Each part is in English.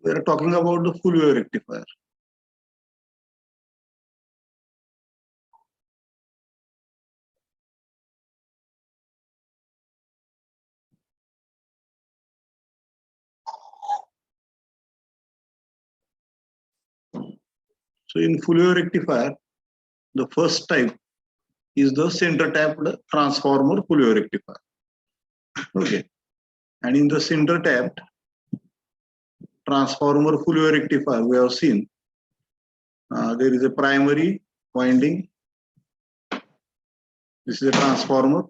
We are talking about the full wave rectifier. So in full wave rectifier, the first type is the center tapped transformer full wave rectifier. Okay. And in the center tapped transformer full wave rectifier, we have seen there is a primary winding. This is a transformer.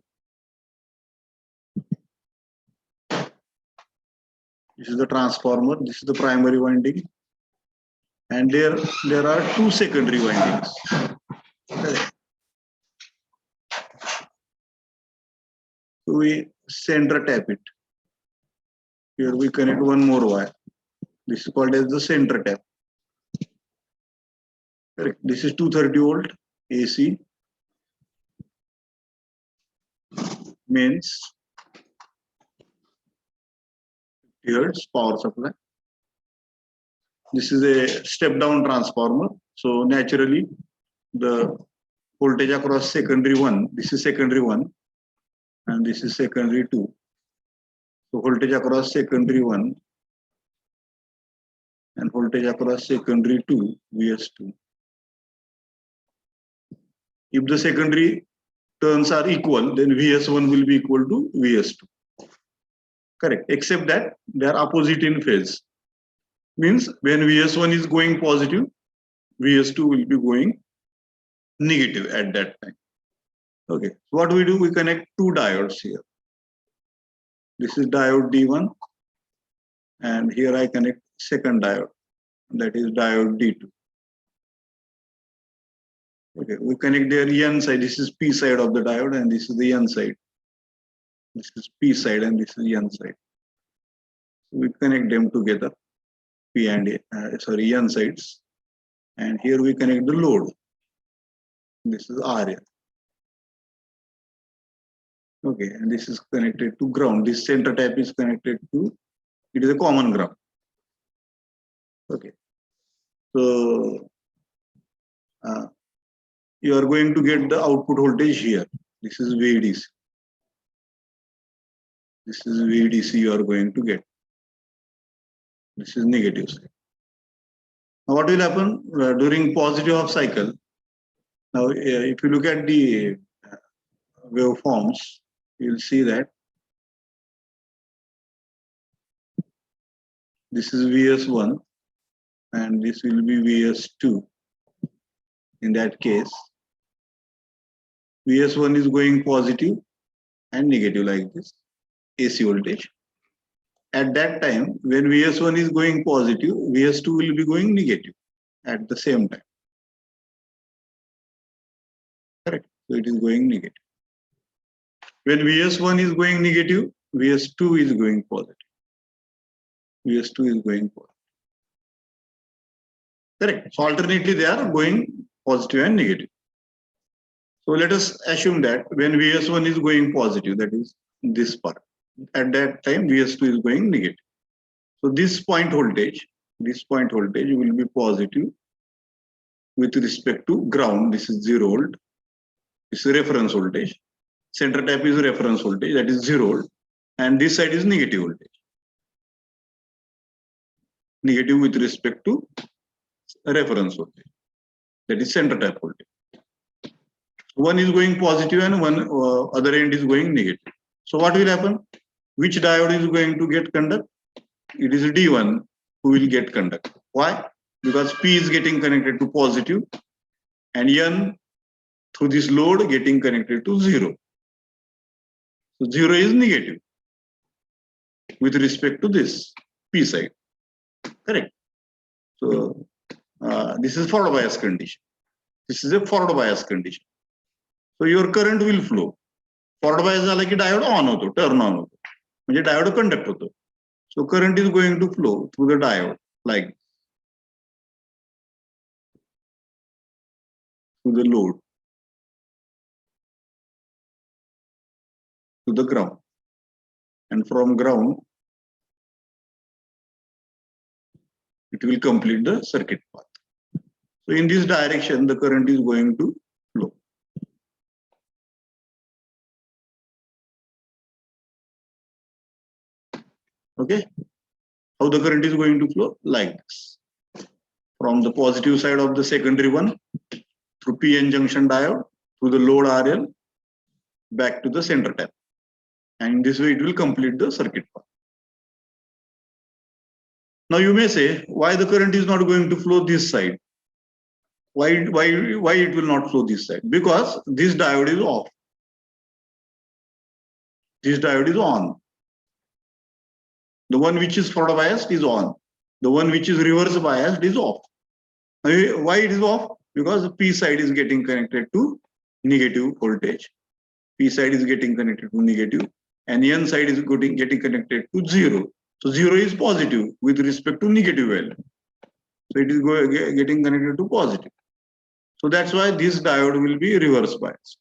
This is the transformer. This is the primary winding. And there are two secondary windings. Okay. So we center tap it. Here we connect one more wire. This is called as the center tap. Correct. This is 230 volt AC mains, 50 hertz power supply. This is a step down transformer. So naturally, the voltage across secondary 1, this is secondary 1, and this is secondary 2. So voltage across secondary 1 and voltage across secondary 2, VS2. If the secondary turns are equal, then VS1 will be equal to VS2. Correct, except that they are opposite in phase. Means when VS1 is going positive, VS2 will be going negative at that time. Okay, so what we do, we connect two diodes here. This is diode D1, and here I connect second diode, that is diode D2. Okay, we connect their N side. This is P side of the diode, and this is the N side. This is P side, and this is N side. So we connect them together, P and N sides, and here we connect the load. This is RL. Okay, and this is connected to ground. This center tap is connected to, it is a common ground. Okay, so you are going to get the output voltage here. This is VDC. This is VDC you are going to get. This is negative side. Now what will happen during positive half cycle? Now if you look at the waveforms, you will see that this is VS1 and this will be VS2. In that case, VS1 is going positive and negative like this, AC voltage. At that time, when VS1 is going positive, VS2 will be going negative at the same time. Correct. So it is going negative. When VS1 is going negative, VS2 is going positive. VS2 is going positive. Correct. So alternately, they are going positive and negative. So let us assume that when VS1 is going positive, that is this part, at that time VS2 is going negative. So this point voltage will be positive with respect to ground. This is 0 volt. This is reference voltage. Center tap is reference voltage, that is 0 volt. And this side is negative voltage. Negative with respect to reference voltage. That is center tap voltage. One is going positive and one other end is going negative. So what will happen? Which diode is going to get conduct? It is D1 who will get conduct. Why? Because P is getting connected to positive and N through this load getting connected to 0. So 0 is negative with respect to this P side. Correct. So this is forward bias condition. This is a forward bias condition. So your current will flow. Forward bias झाला की diode on होतो, turn on होतो. म्हणजे diode conduct होतो. So current is going to flow through the diode like this, to the load, to the ground, and from ground it will complete the circuit path. So in this direction, the current is going to flow. Okay, how the current is going to flow? Like this. From the positive side of the secondary one, through PN junction diode, through the load RL, back to the center tap. And in this way, it will complete the circuit path. Now you may say, why the current is not going to flow this side? Why it will not flow this side? Because this diode is off. This diode is on. The one which is forward biased is on. The one which is reverse biased is off. Why it is off? Because the P side is getting connected to negative voltage. P side is getting connected to negative, and N side is getting connected to 0. So 0 is positive with respect to negative value. So it is getting connected to positive. So that's why this diode will be reverse biased.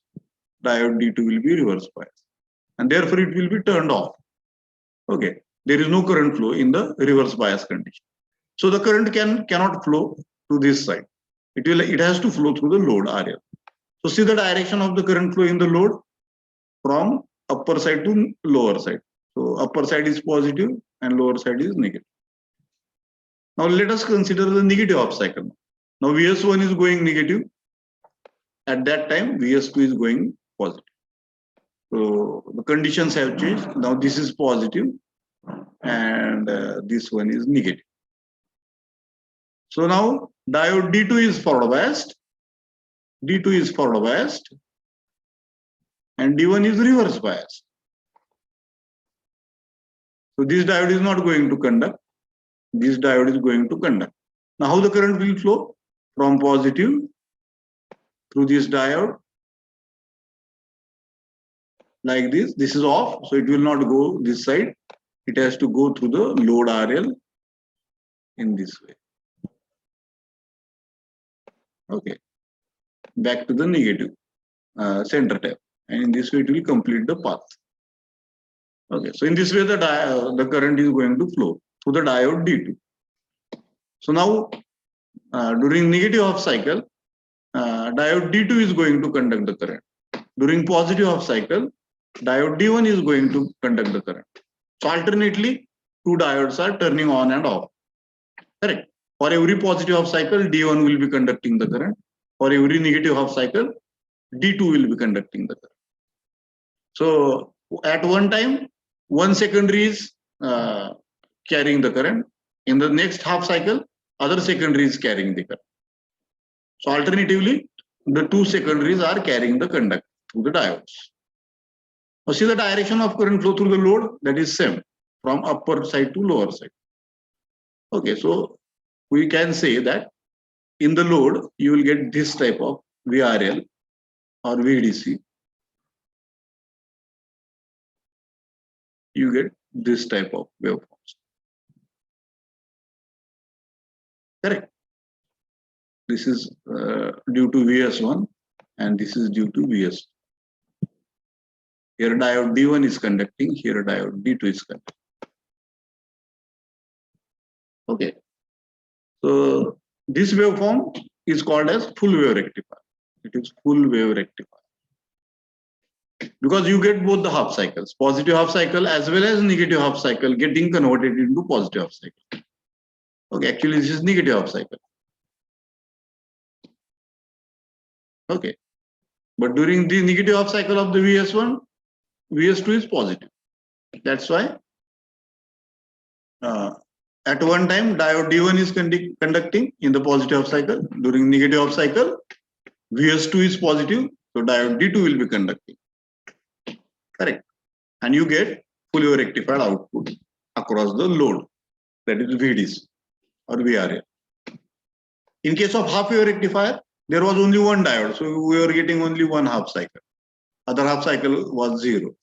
Diode D2 will be reverse biased. And therefore it will be turned off. Okay. There is no current flow in the reverse bias condition. So the current cannot flow to this side. It has to flow through the load RL. So see the direction of the current flow in the load from upper side to lower side. So upper side is positive and lower side is negative. Now let us consider the negative half cycle. Now VS1 is going negative. At that time, VS2 is going positive. So the conditions have changed. Now this is positive and this one is negative. So now diode D2 is forward biased. D2 is forward biased. And D1 is reverse biased. So this diode is not going to conduct. This diode is going to conduct. Now how the current will flow? From positive through this diode like this. This is off, so it will not go this side. It has to go through the load RL in this way. Okay, back to the negative center tap, and in this way it will complete the path. Okay, so in this way the current is going to flow through the diode D2. So now during negative half cycle, diode D2 is going to conduct the current. During positive half cycle, diode D1 is going to conduct the current. So alternately, two diodes are turning on and off. Correct. For every positive half cycle, D1 will be conducting the current. For every negative half cycle, D2 will be conducting the current. So at one time, one secondary is carrying the current. In the next half cycle, other secondary is carrying the current. So alternatively, the two secondaries are carrying the conduct through the diodes. Now see the direction of current flow through the load, that is same from upper side to lower side. Okay, so we can say that in the load, you will get this type of VRL or VDC. You get this type of waveforms. Correct. This is due to VS1 and this is due to VS2. Here diode D1 is conducting, here diode D2 is conducting. Okay. So this waveform is called as full wave rectifier. It is full wave rectifier. Because you get both the half cycles, positive half cycle as well as negative half cycle getting converted into positive half cycle. Okay, actually this is negative half cycle. Okay. But during the negative half cycle of the VS1, VS2 is positive. That's why at one time diode D1 is conducting in the positive half cycle. During negative half cycle, VS2 is positive, so diode D2 will be conducting. Correct. And you get full wave rectified output across the load, that is VDC or VRL. In case of half wave rectifier, there was only one diode, so we were getting only one half cycle. Other half cycle was 0.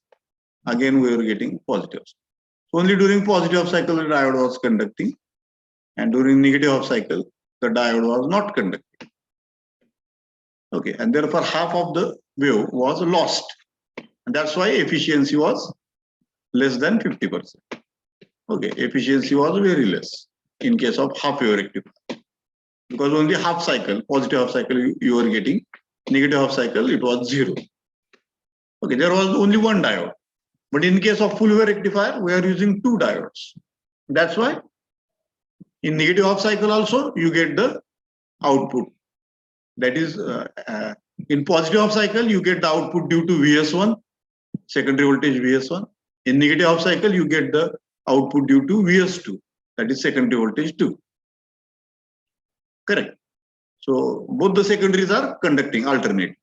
Again, we were getting positive. So only during positive half cycle, the diode was conducting, and during negative half cycle, the diode was not conducting. Okay, and therefore half of the wave was lost. And that's why efficiency was less than 50%. Okay, efficiency was very less. in case of half wave rectifier, because only half cycle, positive half cycle you are getting, negative half cycle it was 0. Okay, there was only one diode, but in case of full wave rectifier we are using 2 diodes. That's why in negative half cycle also you get the output. That is, in positive half cycle you get the output due to VS1, secondary voltage VS1. In negative half cycle you get the output due to VS2, that is secondary voltage 2. Correct. So both the secondaries are conducting alternate.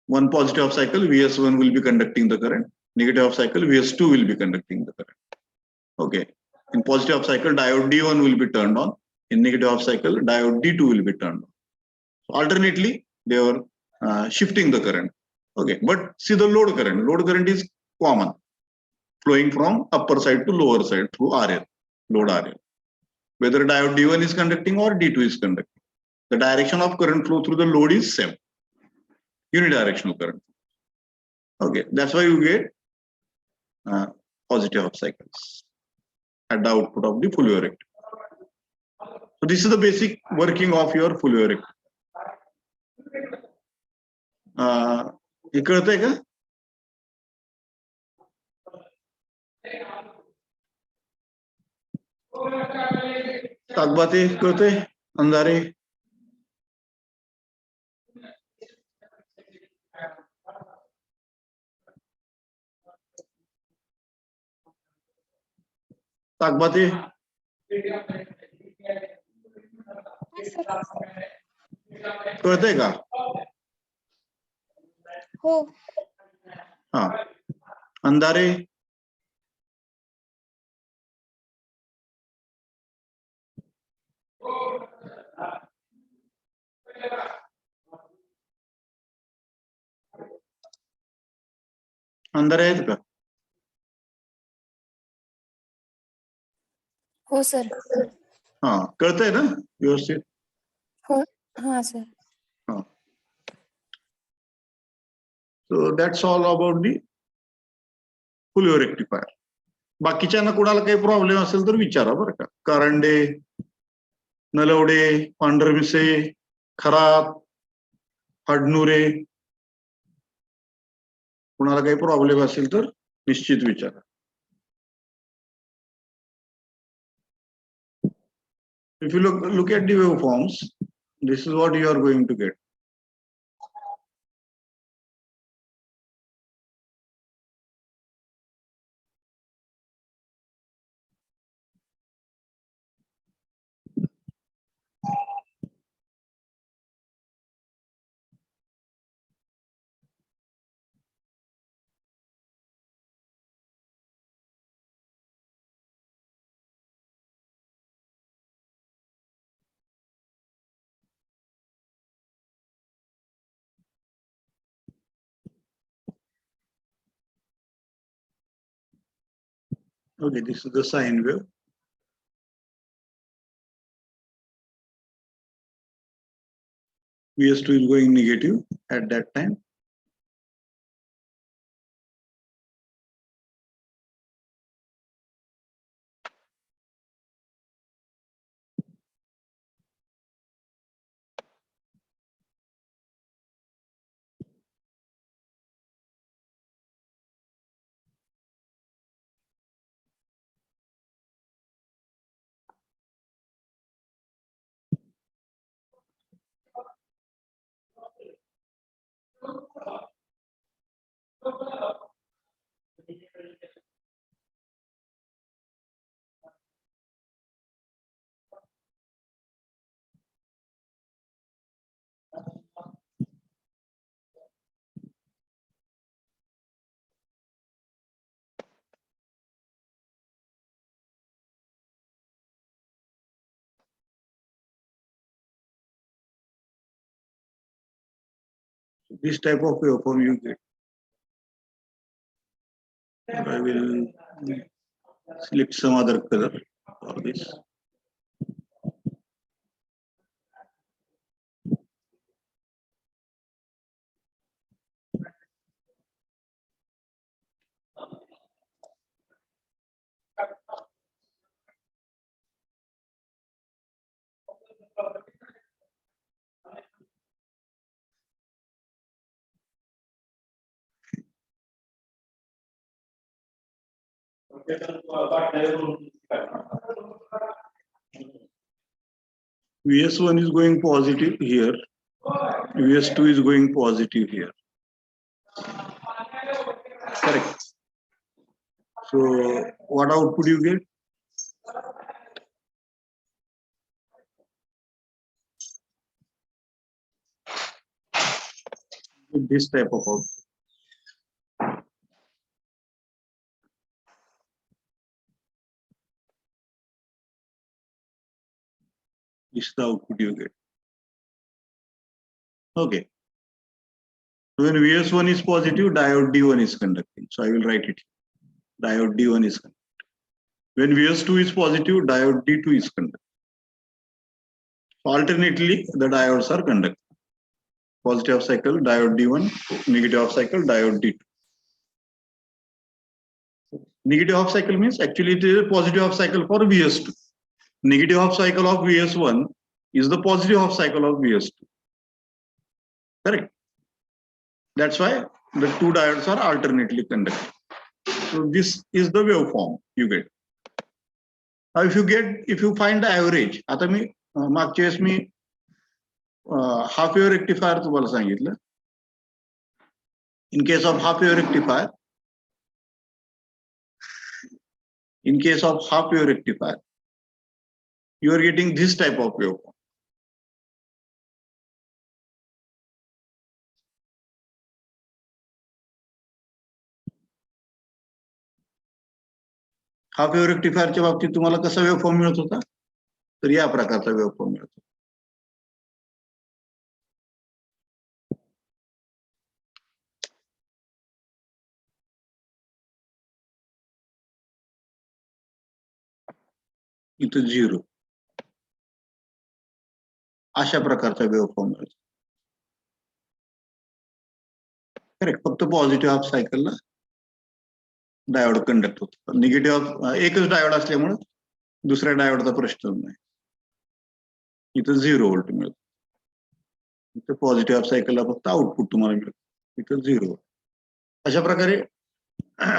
One positive half cycle VS1 will be conducting the current, negative half cycle VS2 will be conducting the current. Okay. In positive half cycle diode D1 will be turned on. In negative half cycle diode D2 will be turned on. So alternately they are shifting the current. Okay, but see the load current. Load current is common, flowing from upper side to lower side through RL, load RL. Whether diode D1 is conducting or D2 is conducting, the direction of current flow through the load is same, unidirectional current. Okay, that's why you get positive half cycles at the output of the full wave rectifier. So this is the basic working of your full wave rectifier. हे कळतंय का? ताकबाते कळतंय? अंधारे ताकबाते कळतंय का? हो. हाँ, अंधारे अंधारे आहेत का? हो सर. हाँ, कळतंय ना व्यवस्थित? हो. हाँ सर. हाँ. So that's all about the full wave rectifier. बाकीच्यांना कोणाला काही प्रॉब्लेम असेल तर विचारा बरं का. कारंडे, नलवडे, पांढरमिसे, खरात, हडनुरे, कोणाला काही प्रॉब्लेम असेल तर निश्चित विचारा. If you look at the waveforms, this is what you are going to get. Okay, this is the sine wave. VS2 is going negative at that time. This type of waveform you get. I will select some other color for this. VS1 is going positive here. VS2 is going positive here. Correct. So what output you get? This type of output. This is the output you get. Okay. So when VS1 is positive, diode D1 is conducting. So I will write it. Diode D1 is conducting. When VS2 is positive, diode D2 is conducting. Alternately, the diodes are conducting. Positive half cycle, diode D1, negative half cycle, diode D2. Negative half cycle means actually it is a positive half cycle for VS2. Negative half cycle of VS1 is the positive half cycle of VS2. Correct. That's why the two diodes are alternately conducting. So this is the waveform you get. Now if you find the average, आता मी मागच्या वेळेस मी half wave rectifier तुम्हाला सांगितलं. In case of half wave rectifier, you are getting this type of waveform. Half wave रेक्टिफायरच्या बाबतीत तुम्हाला कसा waveform मिळत होता? तर या प्रकारचा वेव्हफॉर्म मिळत होता. इथं 0 अशा प्रकारचा वेव्हफॉर्म मिळतो. करेक्ट. फक्त पॉझिटिव्ह हाफ सायकलला डायोड कंडक्ट होतो. निगेटिव्ह एकच डायोड असल्यामुळे दुसऱ्या डायोडचा प्रश्न नाही. इथं 0 व्होल्ट मिळतो. इथं पॉझिटिव्ह हाफ सायकलला फक्त आउटपुट तुम्हाला मिळतं. इथं 0. अशा प्रकारे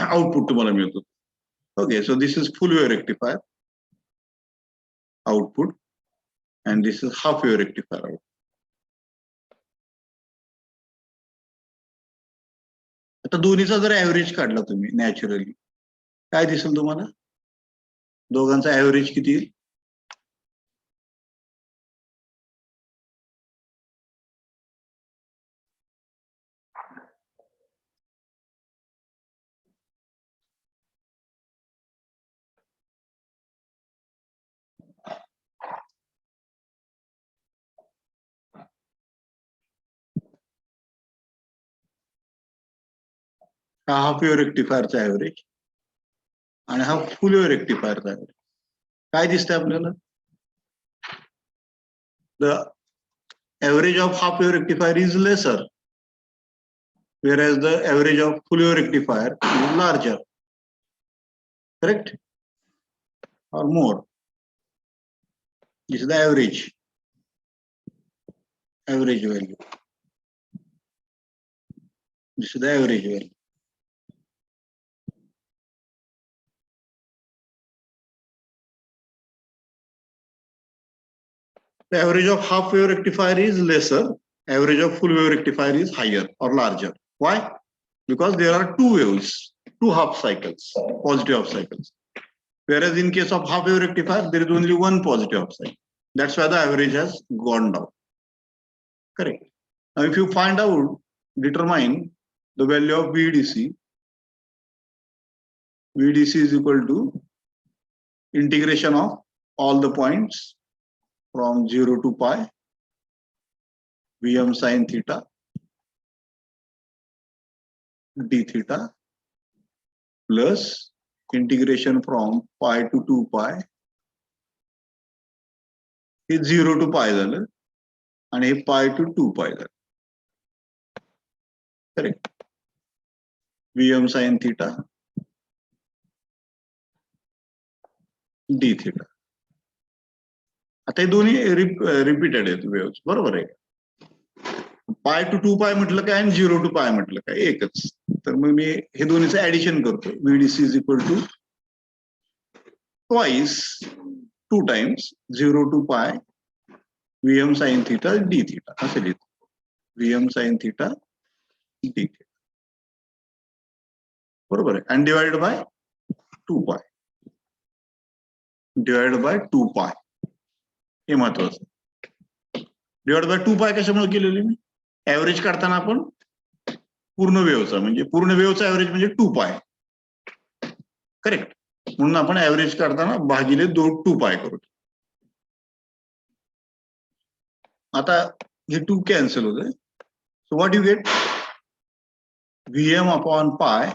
आउटपुट तुम्हाला मिळतो. Okay. So this is full wave rectifier output and this is half wave rectifier output. आता दोन्हीचा जर ऍव्हरेज काढला तुम्ही नॅचरली काय दिसेल तुम्हाला? दोघांचा ऍव्हरेज किती येईल? हा हाफ वेव्ह रेक्टिफायरचा ऍव्हरेज आणि हा फुल वेव्ह रेक्टिफायरचा ऍव्हरेज काय दिसतंय आपल्याला? The average of half wave rectifier is lesser whereas the average of full wave rectifier is larger. Correct or more? This is the average value. This is the average value. The average of half wave rectifier is lesser. Average of full wave rectifier is higher or larger. Why? Because there are two waves, two half cycles, positive half cycles. Whereas in case of half wave rectifier, there is only one positive half cycle. That's why the average has gone down. Correct. Now, if you find out, determine the value of VDC. VDC is equal to integration of all the points from 0 to pi, Vm sin theta, d theta, plus integration from pi to 2 pi. हे 0 to pi झालं आणि हे pi to 2 pi झालं. Correct. Vm sin theta, d theta. आता हे दोन्ही repeated आहेत waves, बरोबर आहे? पाय टू 2 पाय म्हटलं काय आणि 0 to pi म्हटलं काय एकच. तर मग मी हे दोन्हीचं ऍडिशन करतो. VDC is equal to twice, 2 times 0 to pi Vm sin theta d theta असे लिहितो. Vm sin theta d theta. बरोबर आहे. आणि divide by 2 pi. Divide by 2 पाय हे महत्वाचं. डिवाइड बाय 2 पाय कशामुळे केलेली मी? ऍव्हरेज काढताना आपण पूर्ण वेव्हचा म्हणजे पूर्ण वेव्हचा ऍव्हरेज म्हणजे 2 पाय. करेक्ट. म्हणून आपण ऍव्हरेज काढताना भागिले 2 पाय करू. आता हे 2 कॅन्सल होते. So what you get? Vm upon pi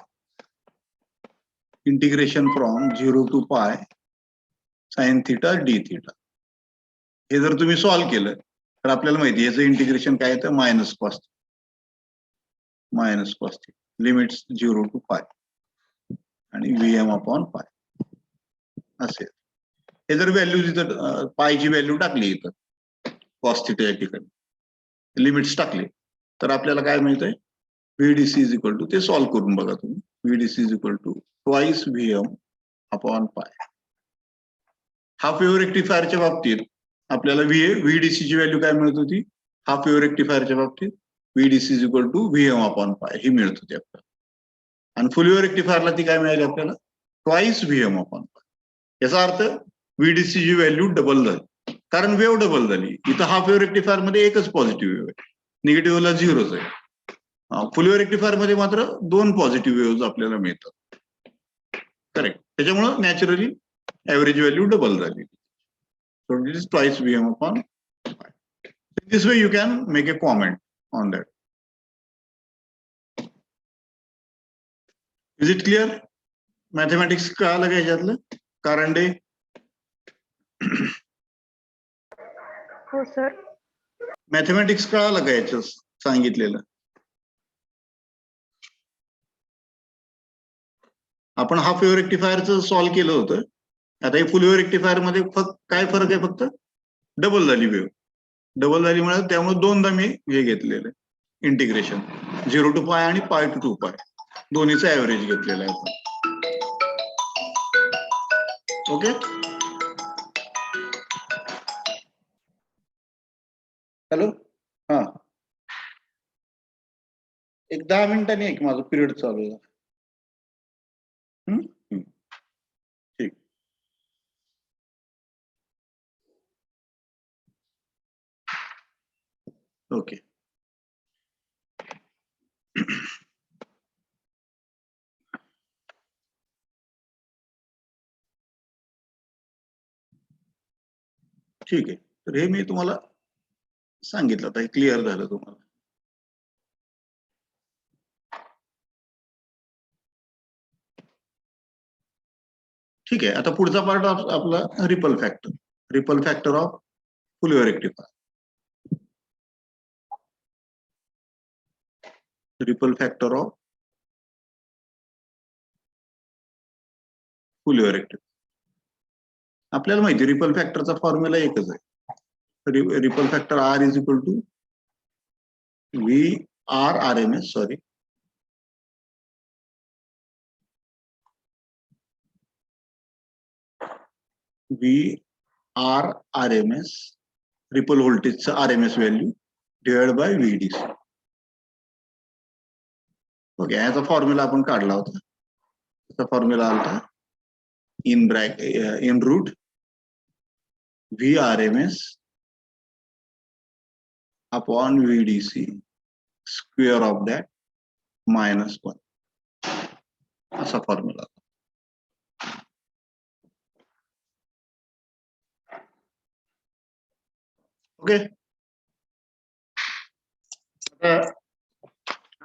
integration from 0 to pi sine theta d theta. हे जर तुम्ही सॉल्व्ह केलं तर आपल्याला माहिती आहे याचं इंटिग्रेशन काय येतं? मायनस कॉस लिमिट्स 0 टू पाय आणि Vm अपॉन पाय असे. हे जर व्हॅल्यू इथं पायची व्हॅल्यू टाकली इथं कॉस थिटा या ठिकाणी लिमिट्स टाकले तर आपल्याला काय मिळतंय? VDC इज इक्वल टू, ते सॉल्व्ह करून बघा तुम्ही. VDC is equal to twice Vm upon pi. Half wave रेक्टिफायरच्या बाबतीत आपल्याला VDC ची व्हॅल्यू काय मिळत होती? हाफ वेव्ह रेक्टिफायरच्या बाबतीत VDC is equal to Vm upon pi ही मिळत होती आपल्याला. आणि फुल वेव्ह रेक्टिफायरला ती काय मिळाली आपल्याला? ट्वाइस Vm अपॉन पाय. याचा अर्थ VDC ची व्हॅल्यू डबल झाली, कारण वेव्ह डबल झाली. इथं हाफ वेव्ह रेक्टिफायर मध्ये एकच पॉझिटिव्ह वेव्ह आहे, निगेटिव्हला 0च आहे. फुल वेव्ह रेक्टिफायर मध्ये मात्र 2 पॉझिटिव्ह वेव्ह आपल्याला मिळतात. करेक्ट. त्याच्यामुळे नॅचरली ऍव्हरेज व्हॅल्यू डबल झाली. So this is twice Vm upon pi. This way you can make a comment on that. Is it clear? Mathematics कळालं का याच्यातलं? कारंडे? हो सर. मॅथमॅटिक्स कळालं का याच्यात सांगितलेलं? आपण हाफ वेव्ह रेक्टिफायरचं सॉल्व्ह केलं होतं. आता हे फुल वेव्ह रेक्टिफायर मध्ये काय फरक आहे? फक्त डबल झाली वेव्ह. डबल झालीमुळे त्यामुळे दोनदा मी हे घेतलेलं इंटिग्रेशन 0 टू पाय आणि पाय टू 2 पाय दोन्हीचा ऍव्हरेज घेतलेला आहे आपण. ओके. हॅलो. हा, एक 10 मिनिटांनी एक माझं पिरियड चालू आहे. ठीक. ओके. ठीक आहे. तर हे मी तुम्हाला सांगितलं, आता हे क्लिअर झालं तुम्हाला. ठीक आहे. आता पुढचा पार्ट आपला ripple factor of full wave rectifier. Ripple factor of full wave rectifier. आपल्याला माहिती रिपल फॅक्टरचा फॉर्म्युला एकच आहे. Ripple factor R is equal to VRRMS ripple व्होल्टेजचं RMS value divide by VDC. Okay. याचा फॉर्म्युला आपण काढला होता. त्याचा फॉर्म्युला आला in root VRMS upon VDC square of that -1 असा फॉर्म्युला. ओके.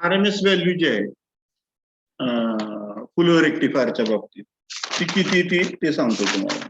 RMS व्हॅल्यू जी आहे फुल वेव्ह रेक्टिफायरच्या बाबतीत ती किती ते सांगतो तुम्हाला.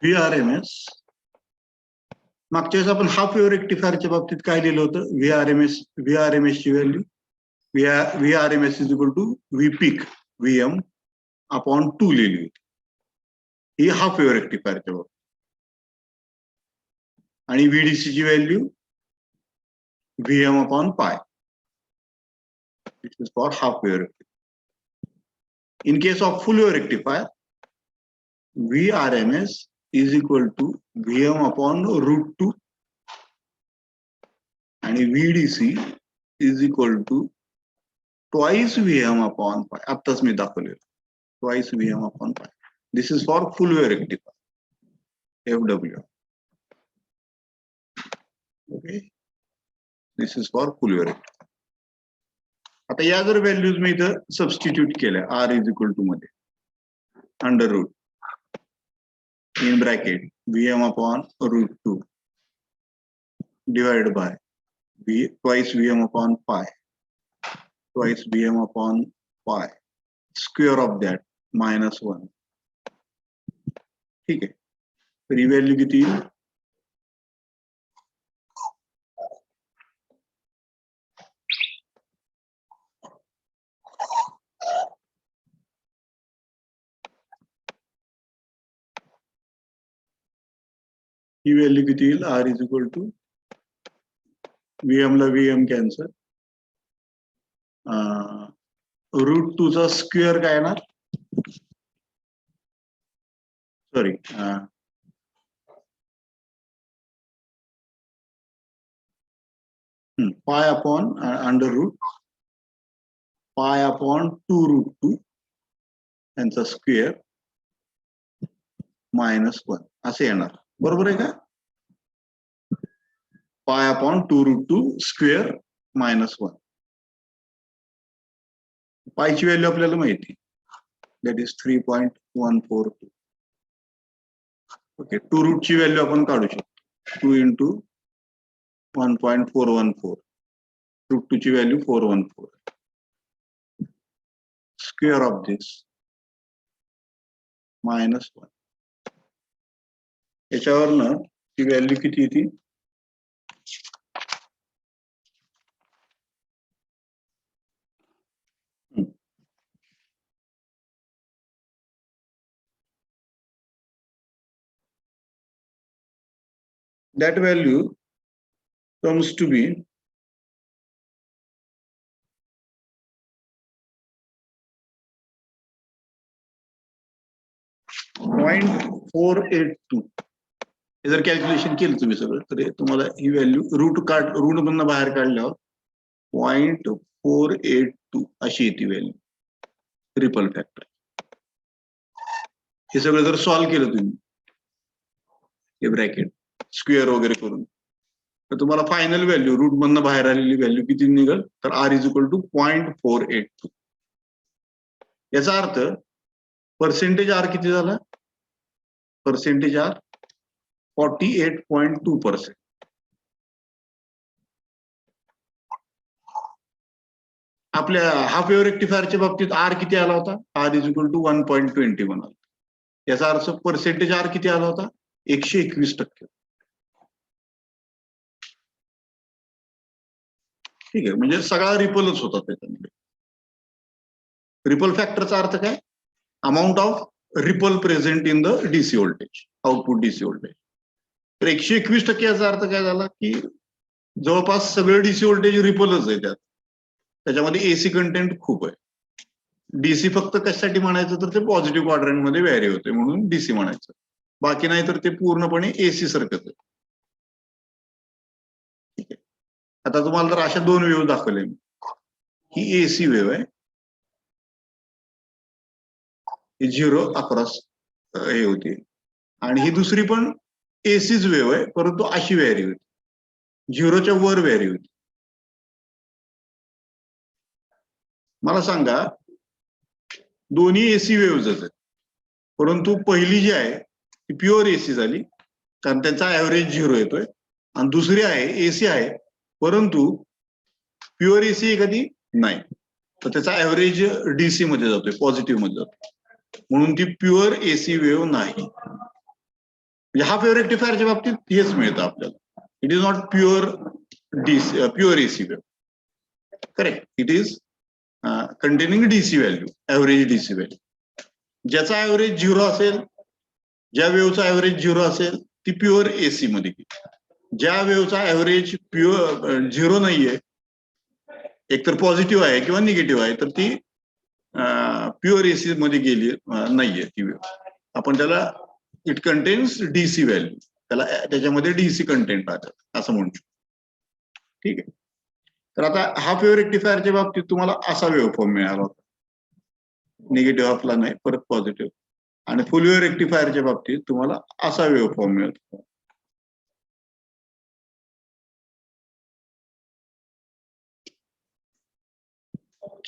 VRMS. मागच्या वेळेस आपण हाफ वेव्ह रेक्टिफायरच्या बाबतीत काय लिहिलं होतं? VRMS ची value VRMS is equal to V peak VM upon 2 लिहिली होती. ही हाफ वेव्ह रेक्टिफायरच्या बाबतीत. आणि VDC ची value VM upon pi. This is for half wave rectifier. In case of full wave rectifier, VRMS is equal to VM upon root 2 and VDC is equal to twice VM upon pi. आत्ताच मी दाखवले twice VM upon pi. This is for full wave rectifier. FW. Okay. This is for full wave rectifier. आता या जर values मी इथं substitute केल्या R is equal to मध्ये under root in bracket VM upon root 2 divide by twice VM upon pi twice VM upon pi square of that -1. ठीक आहे. तर ही value किती? ही व्हॅल्यू किती येईल? R is equal to VM ला VM cancel root 2 चा square काय येणार? Sorry pi upon under root pi upon 2 root 2 यांचा स्क्वेअर -1 असे येणार. बरोबर आहे का? Pi upon 2 root 2 square -1. पायची व्हॅल्यू आपल्याला माहिती, दॅट इज 3.142. ओके. 2 रूटची व्हॅल्यू आपण काढू शकतो. 2 इंटू 1.414. रूट 2 ची व्हॅल्यू 414. Square of this -1. याच्यावरनं ती व्हॅल्यू किती येते? That value comes to be 0.482. हे जर कॅल्क्युलेशन केलं तुम्ही सगळं तर तुम्हाला ही व्हॅल्यू रूट मधनं बाहेर काढल्यावर 0.482 अशी येते व्हॅल्यू रिपल फॅक्टर. हे सगळं जर सॉल्व्ह केलं तुम्ही हे ब्रॅकेट स्क्वेअर वगैरे करून तर तुम्हाला फायनल व्हॅल्यू रूट मधनं बाहेर आलेली व्हॅल्यू किती निघेल? तर R इज इक्वल टू 0.482. याचा अर्थ पर्सेंटेज R किती झाला? Percentage R 48.2%. आपल्या हाफ वेव्ह रेक्टिफायरच्या बाबतीत R किती आला होता? R इज इक्वल टू 1.21 आला. याचा अर्थ पर्सेंटेज R किती आला होता? 121%. ठीक आहे. म्हणजे सगळा रिपलच होता त्याच्यामध्ये. रिपल फॅक्टरचा अर्थ काय? Amount of ripple present in the DC voltage, output DC voltage. तर 121% याचा अर्थ काय झाला की जवळपास सगळं डीसी व्होल्टेज रिपलच आहे. त्याच्यामध्ये एसी कंटेंट खूप आहे. डीसी फक्त कशासाठी म्हणायचं तर ते पॉझिटिव्ह क्वाड्रंट मध्ये व्हॅरी होते म्हणून डीसी म्हणायचं. बाकी नाही तर ते पूर्णपणे एसी सारखंच आहे. ठीक आहे. आता तुम्हाला तर अशा 2 वेव्ह दाखवले मी. ही एसी वेव्ह आहे, ही 0 अक्रॉस हे होती, आणि ही दुसरी पण एसीच वेव्ह आहे परंतु अशी व्हॅरी होती, 0च्या वर व्हॅरी होती. मला सांगा दोन्ही एसी वेव्हज आहेत परंतु पहिली जी आहे ती प्युअर एसी झाली कारण त्यांचा ऍव्हरेज 0 येतोय, आणि दुसरी आहे एसी आहे परंतु प्युअर एसी आहे कधी नाही, तर त्याचा ऍव्हरेज डीसी मध्ये जातोय, पॉझिटिव्ह मध्ये जातोय, म्हणून ती प्युअर एसी वेव्ह नाही. म्हणजे हाफ वेव्ह रेक्टिफायरच्या बाबतीत हेच मिळतं आपल्याला. It is not pure AC wave. Correct. It is containing DC value, average DC value. ज्याचा ऍव्हरेज 0 असेल, ज्या वेव्हचा ऍव्हरेज 0 असेल ती प्युअर एसी मध्ये गेली. ज्या वेव्हचा ऍव्हरेज प्युअर 0 नाहीये, एकतर पॉझिटिव्ह आहे किंवा निगेटिव्ह आहे, तर ती प्युअर एसी मध्ये गेली नाहीये ती वेव्ह. आपण त्याला इट कंटेन्स डीसी व्हॅल्यू, त्याला त्याच्यामध्ये डीसी कंटेंट आहे असं म्हणू शकतो. ठीक आहे. तर आता हाफ वेव्ह रेक्टिफायरच्या बाबतीत तुम्हाला असा वेव्ह फॉर्म मिळाला होता, निगेटिव्ह हाफला नाही, परत पॉझिटिव्ह. आणि फुल वेव्ह रेक्टिफायरच्या बाबतीत तुम्हाला असा वेव्ह फॉर्म मिळतो.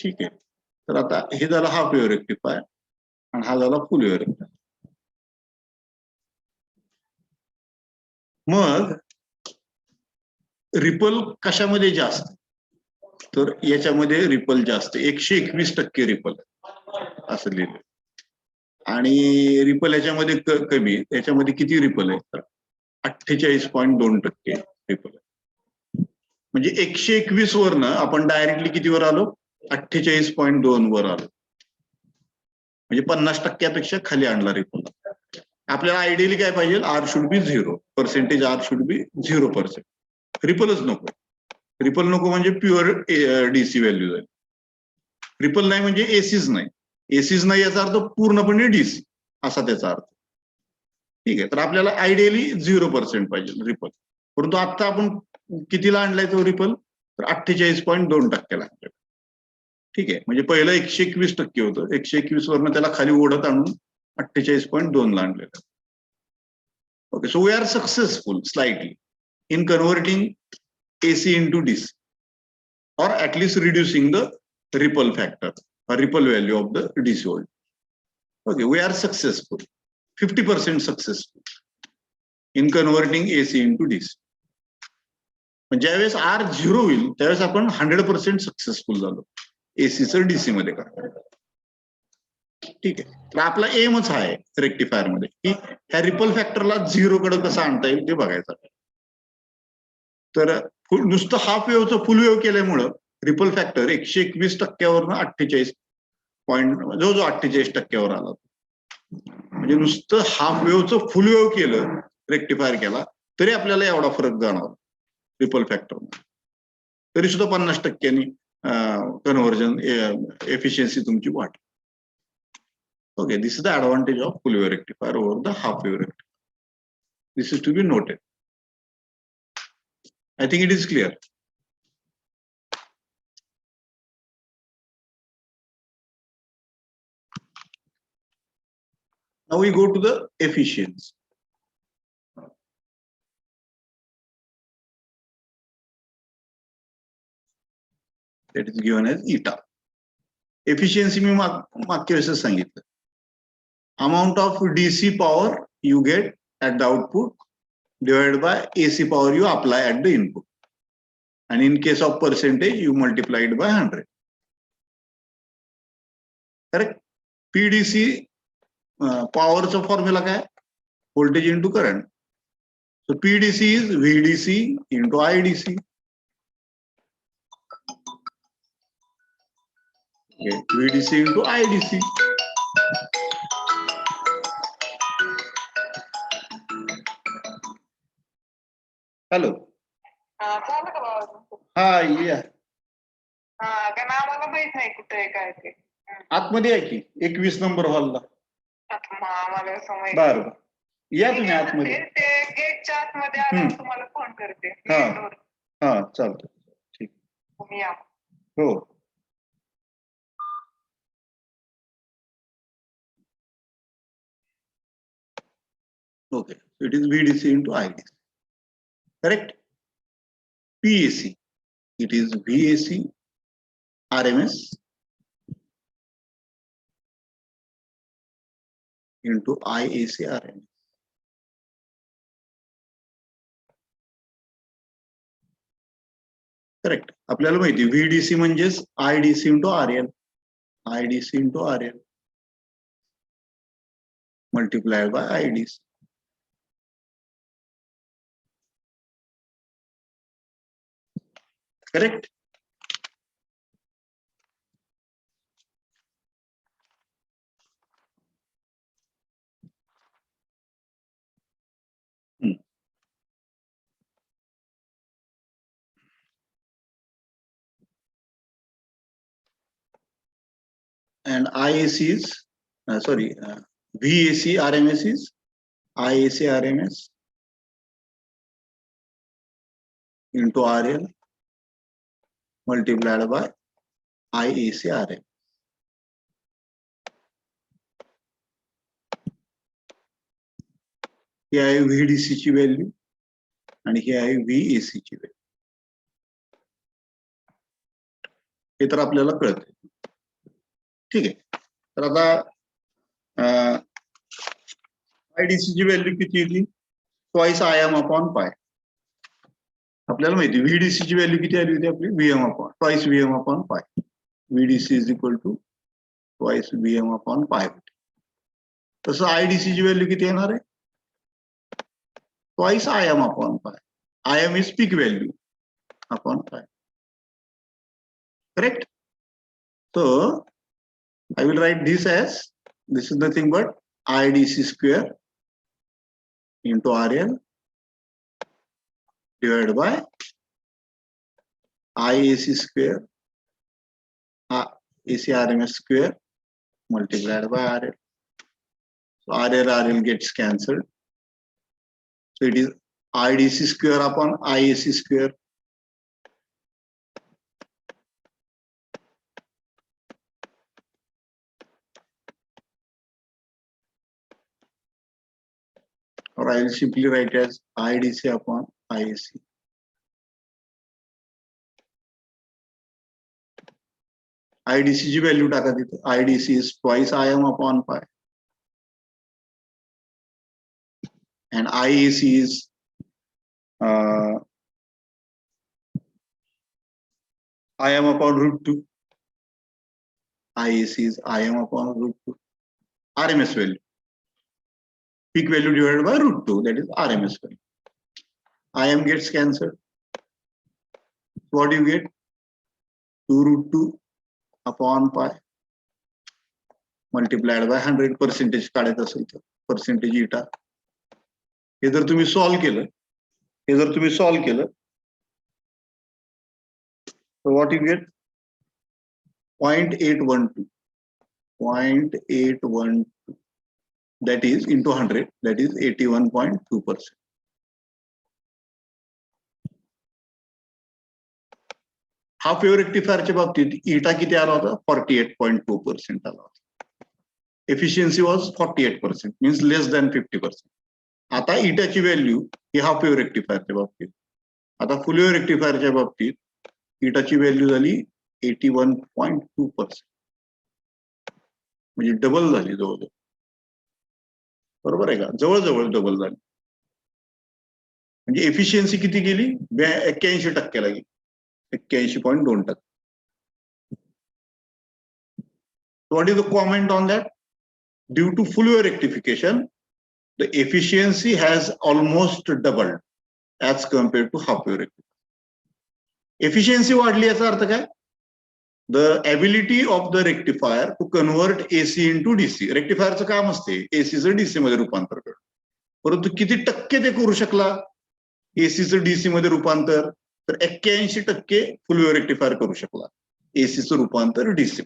ठीक आहे. तर आता हे झालं हाफ वेव्ह रेक्टिफायर आणि हा झाला फुल वेव्ह रेक्टिफायर. मग रिपल कशामध्ये जास्त? तर याच्यामध्ये रिपल जास्त, 121% रिपल असं लिहिलं. आणि रिपल याच्यामध्ये कमी, याच्यामध्ये किती रिपल आहे? तर 48.2% रिपल आहे. म्हणजे 121 वरनं आपण डायरेक्टली कितीवर आलो? 48.2 वर आलो. म्हणजे 50% खाली आणला रिपल. आपल्याला आयडियली काय पाहिजे? R should be 0, percentage R should be 0%. रिपलच नको. रिपल नको म्हणजे प्युअर डीसी व्हॅल्यू जाईल. रिपल नाही म्हणजे एसीज नाही. एसीज नाही याचा अर्थ पूर्णपणे डीसी असा त्याचा अर्थ. ठीक आहे. तर आपल्याला आयडियली 0% पाहिजे रिपल. परंतु आता आपण कितीला आणलाय तो रिपल? तर 48.2% आणलाय. ठीक आहे. म्हणजे पहिलं 121% होतं, 121 वरनं त्याला खाली ओढत आणून 48.2 ला आणलेलं. Okay. So we are successful slightly in converting AC into DC, or at least reducing the ripple factor or ripple value of the DC voltage. Okay, we are successful, 50% successful in converting AC into DC. पण ज्यावेळेस R 0 होईल त्यावेळेस आपण 100% successful झालो एसीचं DC मध्ये करणार. ठीक आहे. तर आपला एमच आहे रेक्टिफायर मध्ये की ह्या रिपल फॅक्टरला 0 कडे कसं आणता येईल ते बघायचं. तर नुसतं हाफ वेव्हचं फुल वेव्ह केल्यामुळं रिपल फॅक्टर 121%वरनं 48 पॉईंट जवळजवळ 48%वर आला. म्हणजे नुसतं हाफ वेव्हचं फुल वेव्ह केलं, रेक्टिफायर केला, तरी आपल्याला एवढा फरक जाणवला रिपल फॅक्टर. तरी सुद्धा 50%नी कन्व्हर्जन एफिशियन्सी तुमची वाढ. Okay. This is the advantage of full wave rectifier over the half wave rectifier. This is to be noted. I think it is clear. Now we go to the efficiency. That is given as eta. Efficiency मी मागच्या वेळेस सांगितलं. Amount of DC power you get at the output divided by AC power you apply at the input. And in case of percentage, you multiply it by 100. Correct? PDC powerचा formula काय? Voltage into current. So PDC is VDC into IDC. Okay, VDC into IDC. Hello. झालं का बाबा? हा या. कारण आम्हाला माहित नाही कुठे आहे काय ते. आतमध्ये आहे की 21 नंबर हॉलला. आम्हाला समज. बरं या तुम्ही आतमध्ये. ते गेटच्या आतमध्ये आल्यावर तुम्हाला फोन करते. हा चालतं. ठीक. तुम्ही या. हो. Okay, so it is VDC into IDC. Correct? PAC, it is VAC RMS into IAC RMS. Correct. आपल्याला माहिती VDC म्हणजेच IDC into RL, IDC into RL multiplied by IDC. Correct? And IAC is, VAC RMS is IAC RMS into RL multiplied by IAC RMS. ही आहे VDC ची value आणि ही आहे VAC ची value. हे तर आपल्याला कळतंय. ठीक आहे. तर आता IDC ची व्हॅल्यू किती येते? Twice IM upon pi. आपल्याला माहिती VDC ची व्हॅल्यू किती आली होती आपली? VM upon twice VM upon pi. VDC is equal to twice VM upon pi. तसं IDC ची व्हॅल्यू किती येणार आहे? Twice IM upon pi. IM is peak value upon pi. Correct? So I will write this as, this is nothing but IDC square into RL divided by IAC square, AC RMS square multiplied by RL. So RL gets cancelled. So it is IDC square upon IAC square. Or I will simply write as IDC upon IAC. IDC ची value टाका तिथे. IDC is twice IM upon pi. And IAC is IM upon root 2. IAC is IM upon root 2. RMS value. Peak value divided by root 2, that is RMS value. IM gets cancelled. What do you get? 2 root 2 upon pi multiplied by 100. Percentage काढायचं असेल तर percentage eta. हे जर तुम्ही solve केलं, so what you get? 0.812. 0.812. That is into 100. That is 81.2%. Half wave रेक्टिफायरच्या बाबतीत इटा किती आला होता? 48.2% आला होता. Efficiency was 48%, means less than 50%. आता इटाची व्हॅल्यू ही हाफ वेव्ह रेक्टिफायरच्या बाबतीत. आता फुल वेव्ह रेक्टिफायरच्या बाबतीत इटाची व्हॅल्यू झाली 81.2%. म्हणजे डबल झाली जवळजवळ. बरोबर आहे का? जवळजवळ डबल झाली. म्हणजे एफिशियन्सी किती गेली? 81% गेली. 81.2%. What is the comment on that? Due to full wave rectification, the efficiency has almost doubled as compared to half wave rectification. Efficiency वाढली याचा अर्थ काय? The ability of the rectifier to convert AC into DC. रेक्टिफायरचं काम असते एसीचं DC मध्ये रूपांतर करणं. परंतु किती टक्के ते करू शकला एसीचं डीसी मध्ये रूपांतर? तर 81% फुल वेव्ह रेक्टिफायर करू शकला एसीचं रूपांतर डीसी.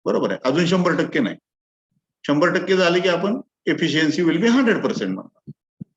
बरोबर आहे. अजून 100% नाही. 100% झाले की आपण एफिशियन्सी विल बी 100% म्हणणार.